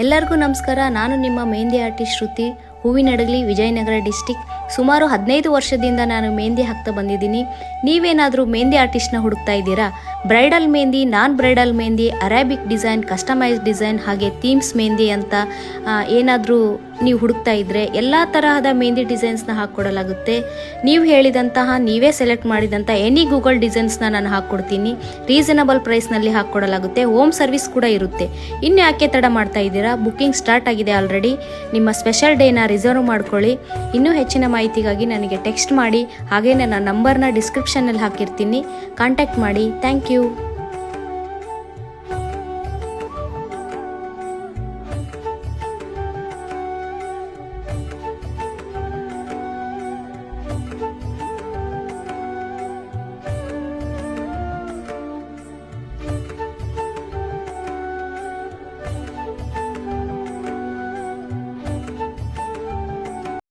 ಎಲ್ಲರಿಗೂ ನಮಸ್ಕಾರ. ನಾನು ನಿಮ್ಮ ಮೆಹಂದಿ ಆರ್ಟಿಸ್ಟ್ ಶ್ರುತಿ, ಹೂವಿನಡಗಲಿ, ವಿಜಯನಗರ ಡಿಸ್ಟಿಕ್. ಸುಮಾರು 15 ವರ್ಷದಿಂದ ನಾನು ಮೆಹಂದಿ ಹಾಕ್ತಾ ಬಂದಿದ್ದೀನಿ. ನೀವೇನಾದರೂ ಮೆಹಂದಿ ಆರ್ಟಿಸ್ಟ್ನ ಹುಡುಕ್ತಾ ಇದ್ದೀರಾ? Bridal mehndi, non bridal mehndi, Arabic design, customise design, ಹಾಗೆ ಥೀಮ್ಸ್ ಮೆಹಂದಿ ಅಂತ ಏನಾದರೂ ನೀವು ಹುಡುಕ್ತಾ ಇದ್ದರೆ ಎಲ್ಲ ತರಹದ ಮೆಹಂದಿ ಡಿಸೈನ್ಸ್ನ ಹಾಕ್ಕೊಡಲಾಗುತ್ತೆ. ನೀವು ಹೇಳಿದಂತಹ, ನೀವೇ ಸೆಲೆಕ್ಟ್ ಮಾಡಿದಂಥ ಎನಿ ಗೂಗಲ್ ಡಿಸೈನ್ಸ್ನ ನಾನು ಹಾಕ್ಕೊಡ್ತೀನಿ. ರೀಸನಬಲ್ ಪ್ರೈಸ್ನಲ್ಲಿ ಹಾಕ್ಕೊಡಲಾಗುತ್ತೆ. ಹೋಮ್ ಸರ್ವಿಸ್ ಕೂಡ ಇರುತ್ತೆ. ಇನ್ನು ಯಾಕೆ ತಡ ಮಾಡ್ತಾ ಇದ್ದೀರಾ? ಬುಕ್ಕಿಂಗ್ ಸ್ಟಾರ್ಟ್ ಆಗಿದೆ ಆಲ್ರೆಡಿ. ನಿಮ್ಮ ಸ್ಪೆಷಲ್ ಡೇನ ರಿಸರ್ವ್ ಮಾಡ್ಕೊಳ್ಳಿ. ಇನ್ನೂ ಹೆಚ್ಚಿನ ಮಾಹಿತಿಗಾಗಿ ನನಗೆ ಟೆಕ್ಸ್ಟ್ ಮಾಡಿ. ಹಾಗೆ ನನ್ನ ನಂಬರ್ನ ಡಿಸ್ಕ್ರಿಪ್ಷನ್ನಲ್ಲಿ ಹಾಕಿರ್ತೀನಿ. ಕಾಂಟ್ಯಾಕ್ಟ್ ಮಾಡಿ. Thank you.